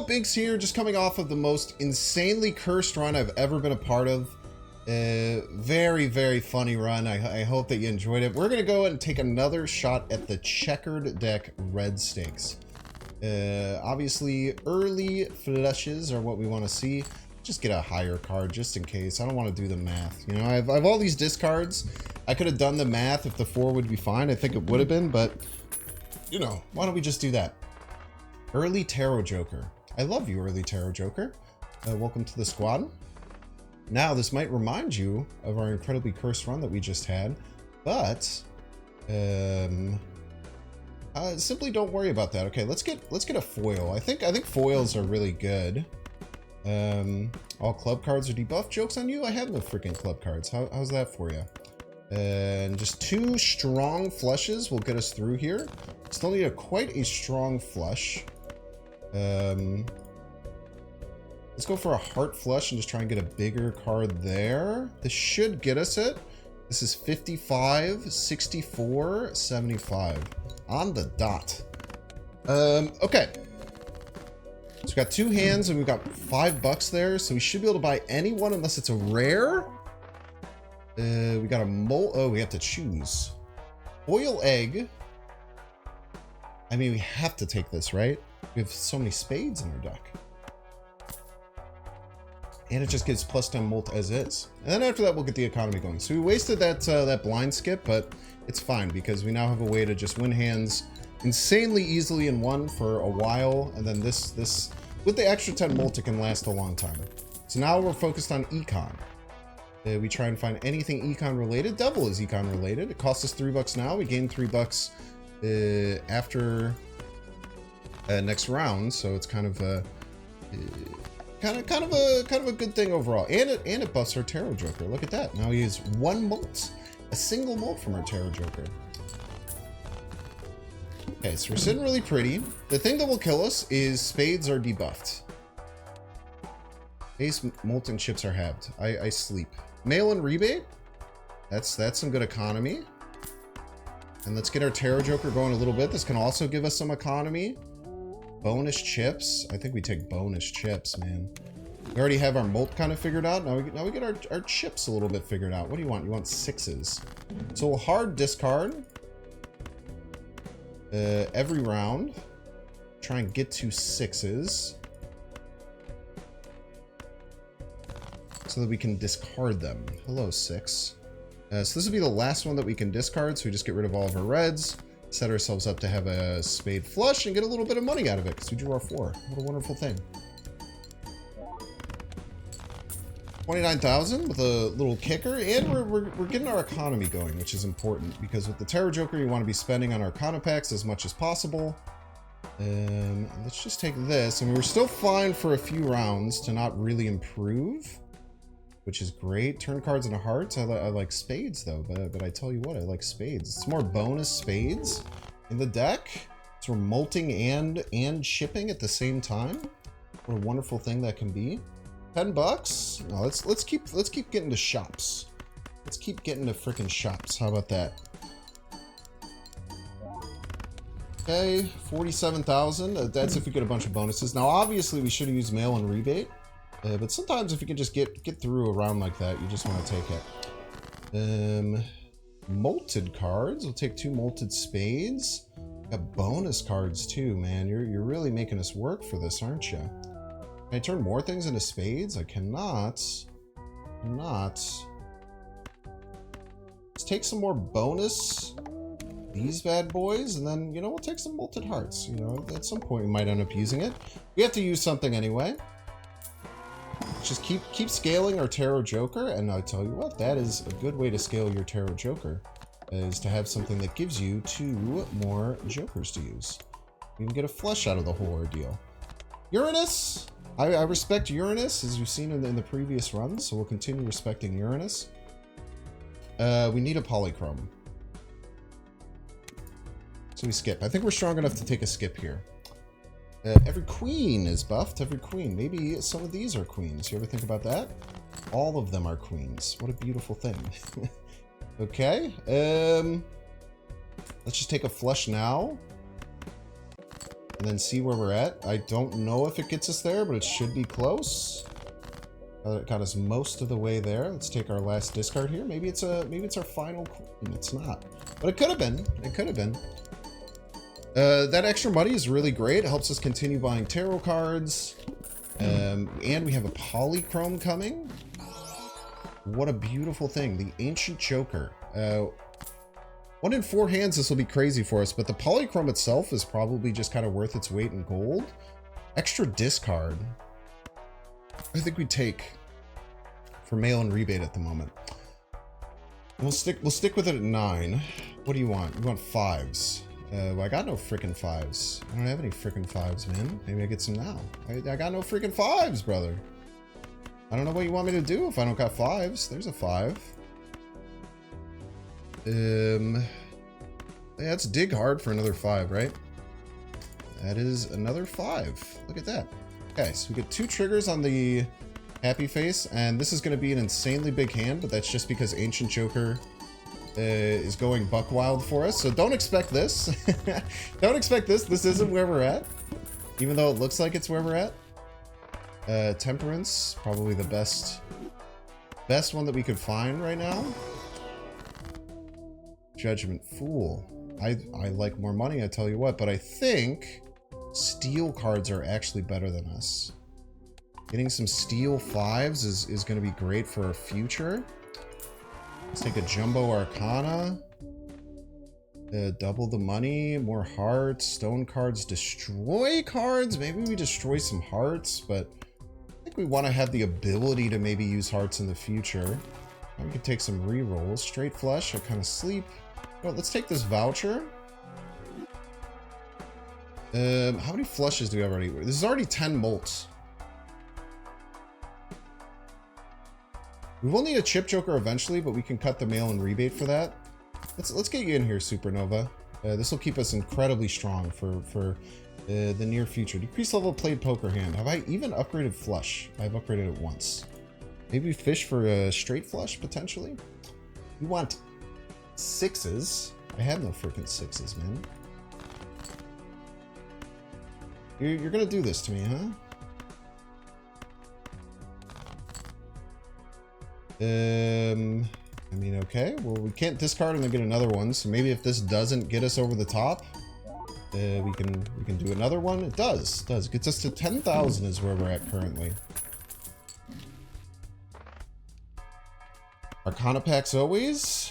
Biggs here, just coming off of the most insanely cursed run I've ever been a part of. Very, very funny run. I hope that you enjoyed it. We're going to go and take another shot at the checkered deck red stakes. Obviously, early flushes are what we want to see. Just get a higher card just in case. I don't want to do the math. You know, I have all these discards. I could have done the math if the 4 would be fine. I think it would have been, but, you know, why don't we just do that? Early Tarot Joker. I love you, Early Tarot Joker. Welcome to the squad. Now, this might remind you of our incredibly cursed run that we just had, but simply don't worry about that. Okay, let's get a foil. I think foils are really good. All club cards are debuffed. Joke's on you. I have no freaking club cards. How's that for you? And just 2 strong flushes will get us through here. Still need quite a strong flush. Let's go for a heart flush and just try and get a bigger card there. This should get us it. This is 55, 64, 75. On the dot. Okay. So we've got 2 hands and we've got $5 there. So we should be able to buy any one unless it's a rare. We got a mole. Oh, we have to choose. Foil egg. I mean, we have to take this, right? We have so many spades in our deck. And it just gives +10 molt as is. And then after that, we'll get the economy going. So we wasted that blind skip, but it's fine because we now have a way to just win hands insanely easily in one for a while. And then this with the extra 10 molt, it can last a long time. So now we're focused on econ. We try and find anything econ related. Devil is econ related. It costs us $3 now. We gain $3 after next round. So it's kind of a kind of a good thing overall. And it buffs our Tarot Joker. Look at that. Now he has 1 molt, a single molt from our Tarot Joker. Okay, so we're sitting really pretty. The thing that will kill us is spades are debuffed. Ace, molt, and chips are halved. I sleep. Mail-in rebate. That's some good economy. And let's get our Tarot Joker going a little bit. This can also give us some economy. Bonus chips. I think we take bonus chips, man. We already have our molt kind of figured out. Now we get our chips a little bit figured out. What do you want? You want 6s. So we'll hard discard every round. Try and get to 6s. So that we can discard them. Hello, 6. So this will be the last one that we can discard. So we just get rid of all of our reds. Set ourselves up to have a spade flush and get a little bit of money out of it because we drew our 4. What a wonderful thing. 29,000 with a little kicker, and we're getting our economy going, which is important because with the Tarot Joker, you want to be spending on Arcana packs as much as possible. Let's just take this, and we're still fine for a few rounds to not really improve, which is great. Turn cards into hearts. I like spades though, but I tell you what, I like spades. It's more bonus spades in the deck. So we're molting and shipping at the same time. What a wonderful thing that can be. $10. No, let's keep getting to shops. Let's keep getting to freaking shops. How about that? Okay, 47,000. That's if we get a bunch of bonuses. Now, obviously, we should have used mail and rebate. But sometimes if you can just get through a round like that, you just want to take it. Molted cards. We'll take 2 molted spades. Got bonus cards too, man. You're really making us work for this, aren't you? Can I turn more things into spades? I cannot. Let's take some more bonus. These bad boys, and then, you know, we'll take some molted hearts. You know, at some point we might end up using it. We have to use something anyway. Just keep scaling our Tarot Joker, and I'll tell you what, that is a good way to scale your Tarot Joker, is to have something that gives you 2 more Jokers to use. You can get a flush out of the whole ordeal. Uranus! I respect Uranus, as you've seen in the previous runs, so we'll continue respecting Uranus. We need a polychrome. So we skip. I think we're strong enough to take a skip here. Every queen is buffed. Every queen. Maybe some of these are queens. You ever think about that? All of them are queens. What a beautiful thing. Okay. Let's just take a flush now. and then see where we're at. I don't know if it gets us there, but it should be close. It got us most of the way there. Let's take our last discard here. Maybe it's our final queen. It's not, but it could have been. It could have been. That extra money is really great. It helps us continue buying tarot cards. And we have a polychrome coming. What a beautiful thing. The Ancient Joker. 1 in 4 hands, this will be crazy for us, but the polychrome itself is probably just kind of worth its weight in gold. Extra discard. I think we take for mail and rebate at the moment. We'll stick with it at 9. What do you want? You want 5s. Well, I got no freaking 5s. I don't have any freaking 5s, man. Maybe I get some now. I got no freaking 5s, brother. I don't know what you want me to do if I don't got 5s. There's a 5. Yeah, let's dig hard for another 5, right? That is another 5. Look at that. Okay, so we get 2 triggers on the happy face, and this is going to be an insanely big hand, but that's just because Ancient Joker is going buck wild for us. So don't expect this. Don't expect this. This isn't where we're at, even though it looks like it's where we're at. Temperance, probably the best one that we could find right now. Judgment, Fool. I like more money, I tell you what, but I think steel cards are actually better than us. Getting some steel 5s is going to be great for our future. Let's take a jumbo arcana. Double the money, more hearts, stone cards, destroy cards. Maybe we destroy some hearts, but I think we want to have the ability to maybe use hearts in the future. We can take some re-rolls. Straight flush, I kind of sleep. Well, let's take this voucher. How many flushes do we have already? This is already 10 molts. We will need a chip joker eventually, but we can cut the mail and rebate for that. Let's get you in here, Supernova. This will keep us incredibly strong for the near future. Decrease level played poker hand. Have I even upgraded flush? I've upgraded it once. Maybe fish for a straight flush potentially. We want 6s. I have no freaking 6s, man. You're gonna do this to me, huh? I mean, okay. Well, we can't discard and then get another one. So maybe if this doesn't get us over the top, we can do another one. It does. Gets us to 10,000 is where we're at currently. Arcana packs always.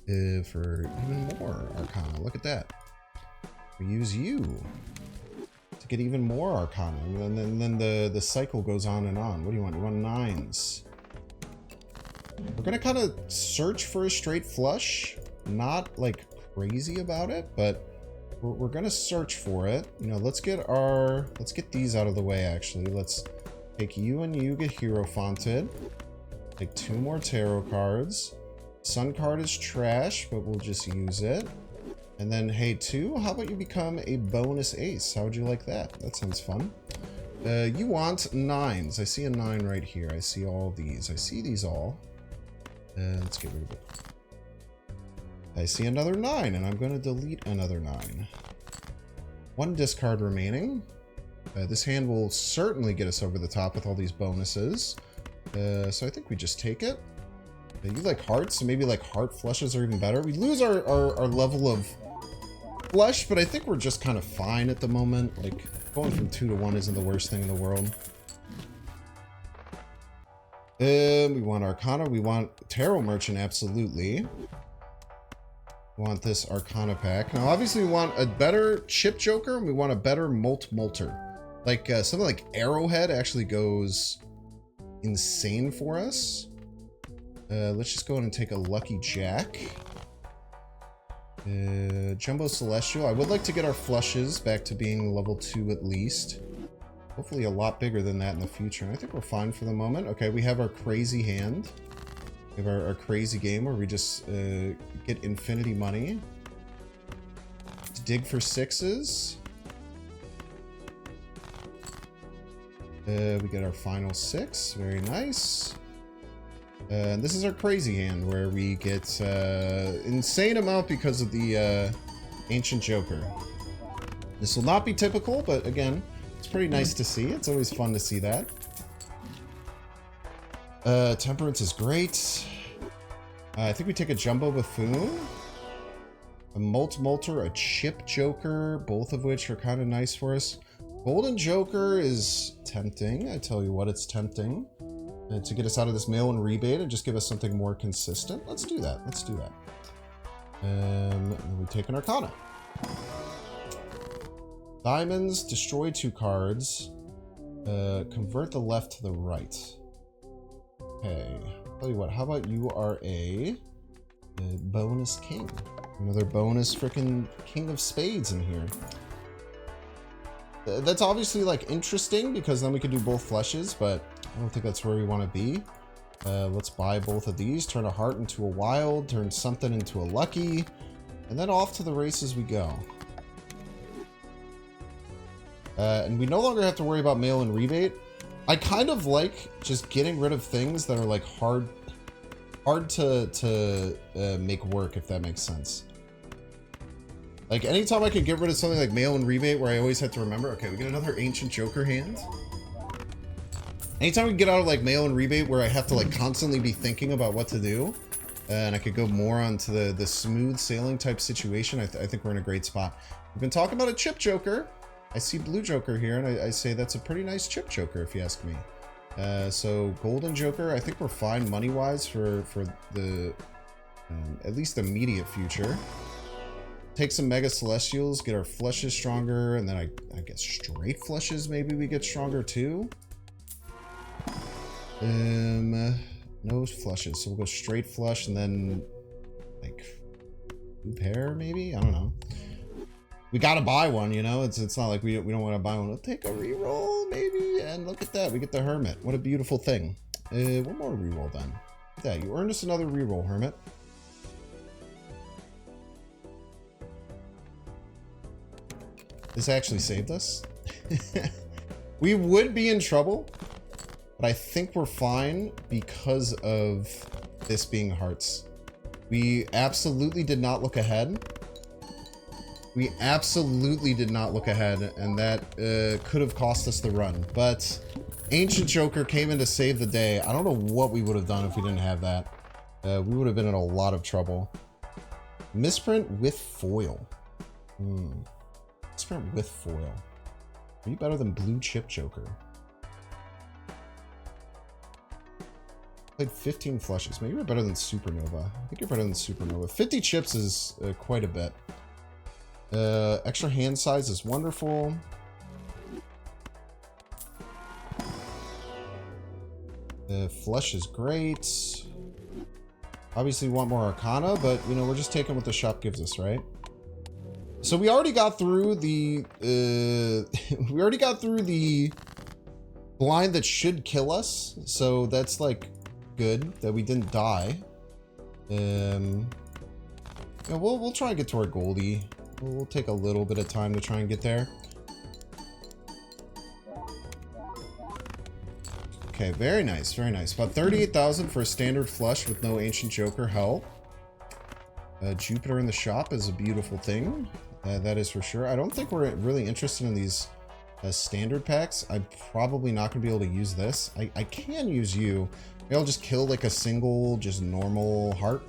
For even more Arcana. Look at that. We use you to get even more Arcana, and then the cycle goes on and on. What do you want? You want 9s. We're gonna kind of search for a straight flush. Not like crazy about it, but we're gonna search for it. You know, let's get these out of the way. Actually, let's take you and you get hierophanted. Take 2 more tarot cards. Sun card is trash, but we'll just use it. And then, hey, 2, how about you become a bonus ace? How would you like that? That sounds fun. You want 9s. I see a 9 right here. I see all these. I see these all. Let's get rid of it. I see another 9, and I'm going to delete another 9. 1 discard remaining. This hand will certainly get us over the top with all these bonuses. So I think we just take it. You like hearts, so maybe like heart flushes are even better. We lose our level of flush, but I think we're just kind of fine at the moment. Like, going from 2 to 1 isn't the worst thing in the world. We want Arcana. We want Tarot Merchant, absolutely. We want this Arcana pack. Now, obviously, we want a better Chip Joker, and we want a better Molter. Like, something like Arrowhead actually goes insane for us. Let's just go ahead and take a Lucky Jack. Jumbo Celestial. I would like to get our flushes back to being level 2 at least. Hopefully a lot bigger than that in the future. And I think we're fine for the moment. Okay, we have our crazy hand. We have our crazy game where we just get infinity money. Let's dig for 6s. We get our final 6. Very nice. And this is our crazy hand where we get insane amount because of the Ancient Joker. This will not be typical, but again, it's pretty nice to see. It's always fun to see that. Temperance is great. I think we take a Jumbo Buffoon. A Molter, a Chip Joker, both of which are kind of nice for us. Golden Joker is tempting. I tell you what, it's tempting. To get us out of this mail-in rebate and just give us something more consistent. Let's do that. Let's do that. And then we take an Arcana. Diamonds, destroy 2 cards. Convert the left to the right. Okay. Tell you what, how about you are a bonus king? Another bonus freaking King of Spades in here. That's obviously like interesting because then we could do both flushes, but I don't think that's where we want to be. Let's buy both of these, turn a heart into a wild, turn something into a lucky, and then off to the races we go. And we no longer have to worry about mail-in rebate. I kind of like just getting rid of things that are like hard to make work, if that makes sense. Like anytime I could get rid of something like mail-in rebate where I always have to remember, okay, we get another Ancient Joker hand. Anytime we get out of like mail-in rebate where I have to like constantly be thinking about what to do, and I could go more onto the smooth sailing type situation, I think we're in a great spot. We've been talking about a Chip Joker. I see Blue Joker here, and I say that's a pretty nice Chip Joker, if you ask me. So Golden Joker, I think we're fine money-wise for the at least immediate future. Take some Mega Celestials, get our flushes stronger, and then I guess straight flushes maybe we get stronger too. No flushes, so we'll go straight flush and then like 2 pair maybe? I don't know. We gotta buy one, you know? It's not like we don't want to buy one. We'll take a reroll maybe, and look at that, we get the Hermit. What a beautiful thing. One more reroll then. Yeah, you earned us another reroll, Hermit. This actually saved us. We would be in trouble, but I think we're fine because of this being hearts. We absolutely did not look ahead. We absolutely did not look ahead, and that could have cost us the run. But Ancient Joker came in to save the day. I don't know what we would have done if we didn't have that. We would have been in a lot of trouble. Misprint with foil. Misprint with foil. Are you better than Blue Chip Joker? Played 15 flushes. Maybe you're better than Supernova. I think you're better than Supernova. 50 chips is quite a bit. Extra hand size is wonderful. Flush is great. Obviously we want more Arcana, but you know, we're just taking what the shop gives us, right? So we already got through the we already got through the blind that should kill us, so that's like good that we didn't die. Yeah, we'll try and get to our Goldie. We'll take a little bit of time to try and get there. Okay, very nice, very nice. About 38,000 for a standard flush with no Ancient Joker. Hell, Jupiter in the shop is a beautiful thing. That is for sure. I don't think we're really interested in these standard packs. I'm probably not going to be able to use this. I can use you. Maybe I'll just kill like a single, just normal heart.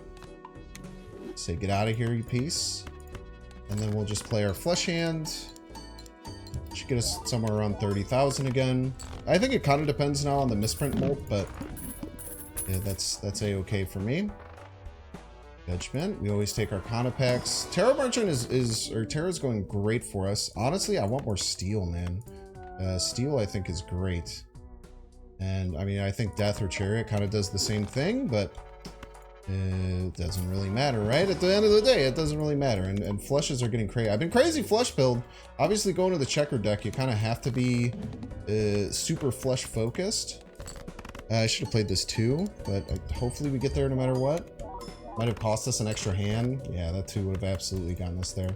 Say, get out of here, you piece. And then we'll just play our flush hand. Should get us somewhere around 30,000 again. I think it kind of depends now on the misprint molt, but yeah, that's a-okay for me. Judgment. We always take Arcana packs. Terra Merchant Terra's going great for us. Honestly, I want more steel, man. Steel I think is great. And I mean, I think Death or Chariot kind of does the same thing, but it doesn't really matter, right? At the end of the day, it doesn't really matter. And flushes are getting crazy. I've been crazy flush build. Obviously, going to the checker deck, you kind of have to be super flush focused. I should have played this too, but hopefully we get there no matter what. Might have cost us an extra hand. Yeah, that too would have absolutely gotten us there.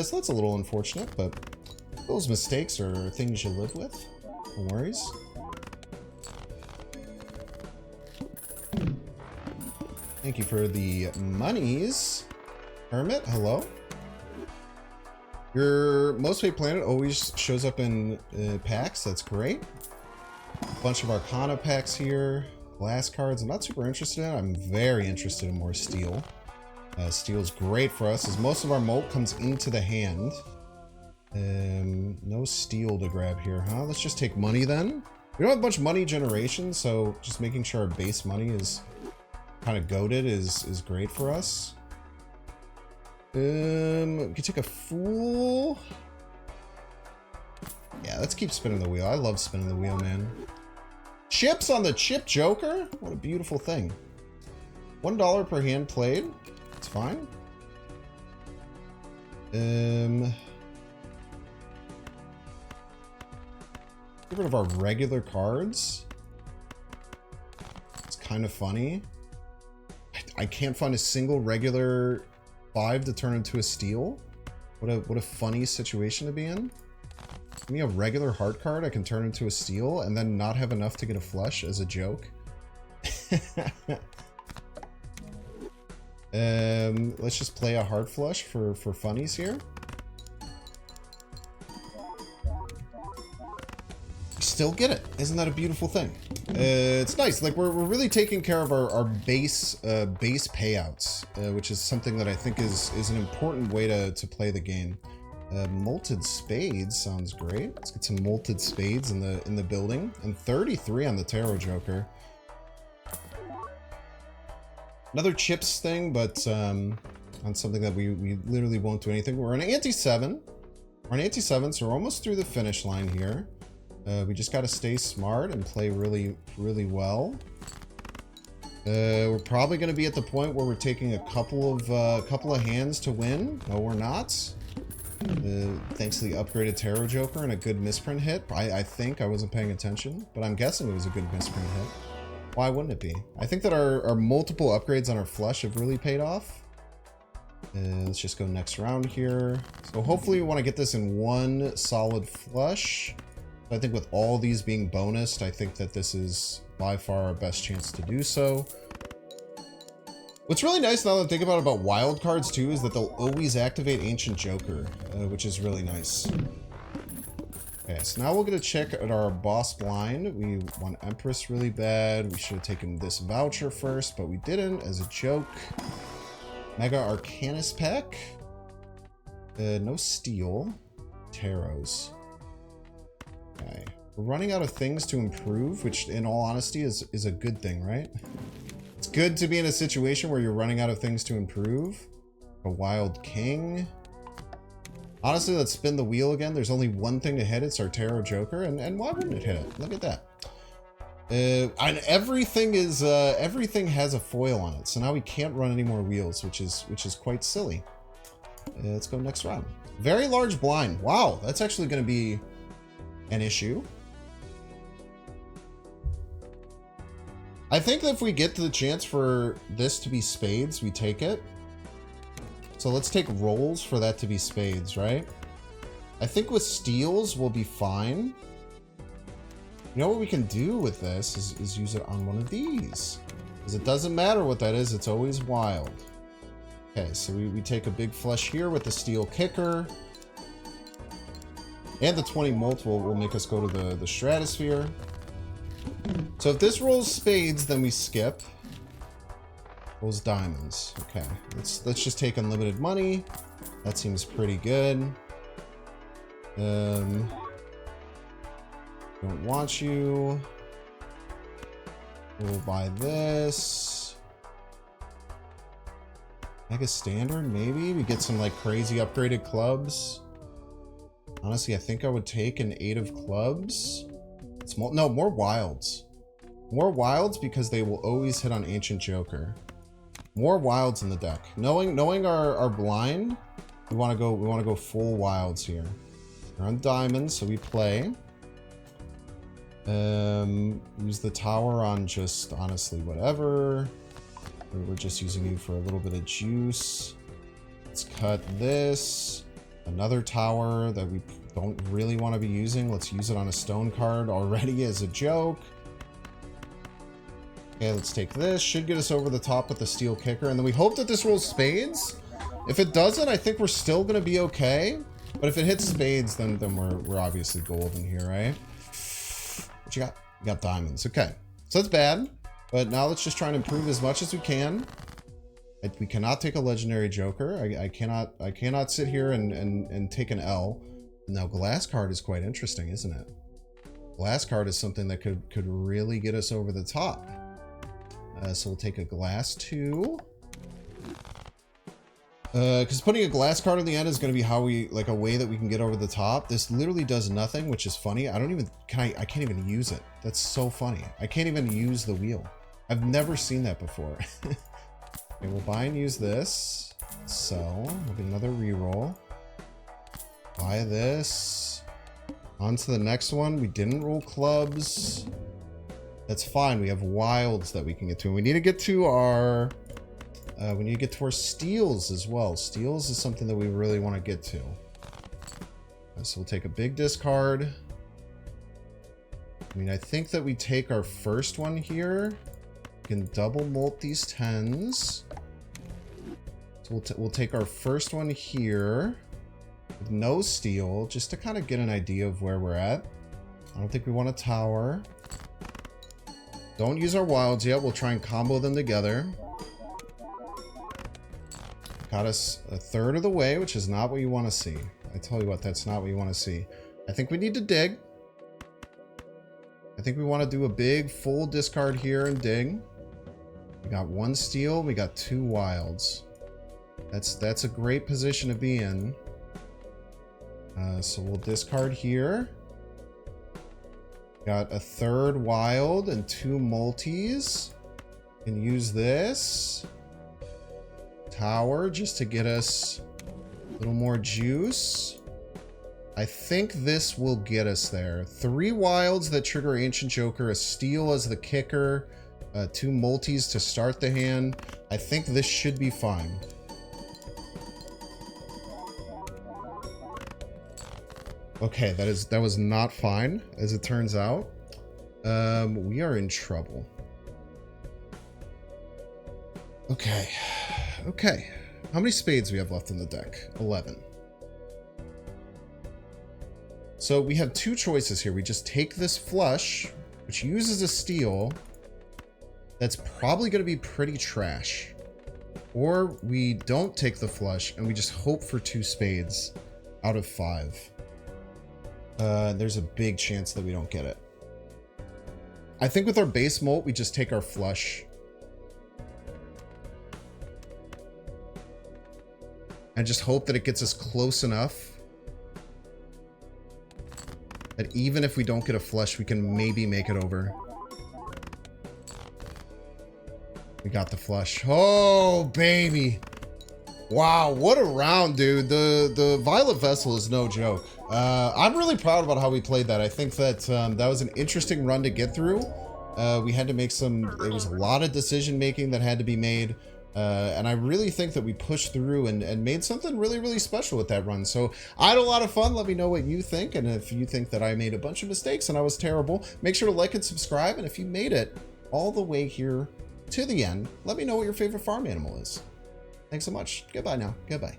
So that's a little unfortunate, but those mistakes are things you live with. No worries. Thank you for the monies. Hermit, hello. Your most paid planet always shows up in packs. That's great. Bunch of Arcana packs here. Glass cards. I'm not super interested in. I'm very interested in more steel. Steel's great for us as most of our molt comes into the hand. No steel to grab here, huh? Let's just take money then. We don't have a bunch of money generation, so just making sure our base money is kind of goated is great for us. We can take a fool. Yeah, let's keep spinning the wheel. I love spinning the wheel, man. Chips on the chip joker? What a beautiful thing. $1 per hand played. It's fine. Get rid of our regular cards. It's kind of funny. I can't find a single regular 5 to turn into a steal. What a funny situation to be in. Give me a regular heart card I can turn into a steal and then not have enough to get a flush as a joke. Let's just play a heart flush for funnies here. Still get it. Isn't that a beautiful thing? It's nice. Like we're really taking care of our base payouts, which is something that I think is an important way to play the game. Molted spades sounds great. Let's get some molted spades in the building, and 33 on the tarot joker. Another chips thing, but on something that we literally won't do anything. We're an anti-7. We're an anti-7, so we're almost through the finish line here. We just got to stay smart and play really, really well. We're probably going to be at the point where we're taking a couple of hands to win. No, we're not. Thanks to the upgraded tarot joker and a good misprint hit. I think I wasn't paying attention, but I'm guessing it was a good misprint hit. Why wouldn't it be? I think that our multiple upgrades on our flush have really paid off. Let's just go next round here. So hopefully we want to get this in one solid flush. I think with all these being bonused, I think that this is by far our best chance to do so. What's really nice now that I think about wild cards too is that they'll always activate Ancient Joker, which is really nice. Okay, so now we'll get a check at our boss blind. We want Empress really bad. We should have taken this voucher first, but we didn't as a joke. Mega Arcanus pack. No steel. Tarots. Okay. We're running out of things to improve, which in all honesty is a good thing, right? It's good to be in a situation where you're running out of things to improve. A Wild King. Honestly, let's spin the wheel again. There's only one thing to hit. It's our Tarot Joker. And why wouldn't it hit it? Look at that. And everything has a foil on it. So now we can't run any more wheels, which is quite silly. Let's go next round. Very large blind. Wow, that's actually going to be an issue. I think that if we get to the chance for this to be spades, we take it. So let's take rolls for that to be spades, right? I think with steals we'll be fine. You know what we can do with this is use it on one of these. Because it doesn't matter what that is, it's always wild. Okay, so we take a big flush here with the steel kicker. And the 20 molt will make us go to the stratosphere. So if this rolls spades, then we skip. Rolls diamonds. Okay, let's just take unlimited money. That seems pretty good. Don't want you. We'll buy this. Mega standard, maybe? We get some like crazy upgraded clubs. Honestly, I think I would take an 8 of clubs. No, more wilds. More wilds because they will always hit on Ancient Joker. More wilds in the deck. Knowing our blind, we want to go full wilds here. We're on diamonds, so we play. Use the tower on just honestly whatever. We're just using you for a little bit of juice. Let's cut this. Another tower that we don't really want to be using. Let's use it on a stone card already as a joke. Okay, let's take this. Should get us over the top with the steel kicker. And then we hope that this rolls spades. If it doesn't, I think we're still going to be okay. But if it hits spades, then we're obviously golden here, right? What you got? You got diamonds. Okay. So that's bad. But now let's just try and improve as much as we can. We cannot take a legendary joker. I cannot sit here and take an L. Now glass card is quite interesting, isn't it? Glass card is something that could really get us over the top. So we'll take a glass 2. Because putting a glass card on the end is going to be how we, like, a way that we can get over the top. This literally does nothing, which is funny. I can't even use it. That's so funny. I can't even use the wheel. I've never seen that before. Okay, we'll buy and use this. So we'll get another reroll. Buy this. On to the next one. We didn't roll clubs. That's fine. We have wilds that we can get to. And we need to get to our... we need to get to our steals as well. Steals is something that we really want to get to. So we'll take a big discard. I mean, I think that we take our first one here. We can double molt these 10s. So we'll take our first one here with no steal, just to kind of get an idea of where we're at. I don't think we want a tower. Don't use our wilds yet. We'll try and combo them together. Got us a third of the way, which is not what you want to see. I tell you what, that's not what you want to see. I think we need to dig. I think we want to do a big full discard here and dig. We got 1 steal. We got 2 wilds. That's a great position to be in. So we'll discard here. Got a 3rd wild and 2 multis. Can use this tower just to get us a little more juice. I think this will get us there. 3 wilds that trigger Ancient Joker, a steal as the kicker, 2 multis to start the hand. I think this should be fine. Okay, that was not fine, as it turns out. We are in trouble. Okay. Okay. How many spades do we have left in the deck? 11. So we have 2 choices here. We just take this flush, which uses a steal. That's probably going to be pretty trash. Or we don't take the flush and we just hope for 2 spades out of 5. There's a big chance that we don't get it. I think with our base molt, we just take our flush. And just hope that it gets us close enough that even if we don't get a flush, we can maybe make it over. We got the flush. Oh, baby. Wow, what a round, dude. The Violet Vessel is no joke. I'm really proud about how we played that. I think that that was an interesting run to get through. We had to make there was a lot of decision making that had to be made. And I really think that we pushed through and made something really, really special with that run. So I had a lot of fun. Let me know what you think. And if you think that I made a bunch of mistakes and I was terrible, make sure to like and subscribe. And if you made it all the way here to the end, let me know what your favorite farm animal is. Thanks so much. Goodbye now. Goodbye.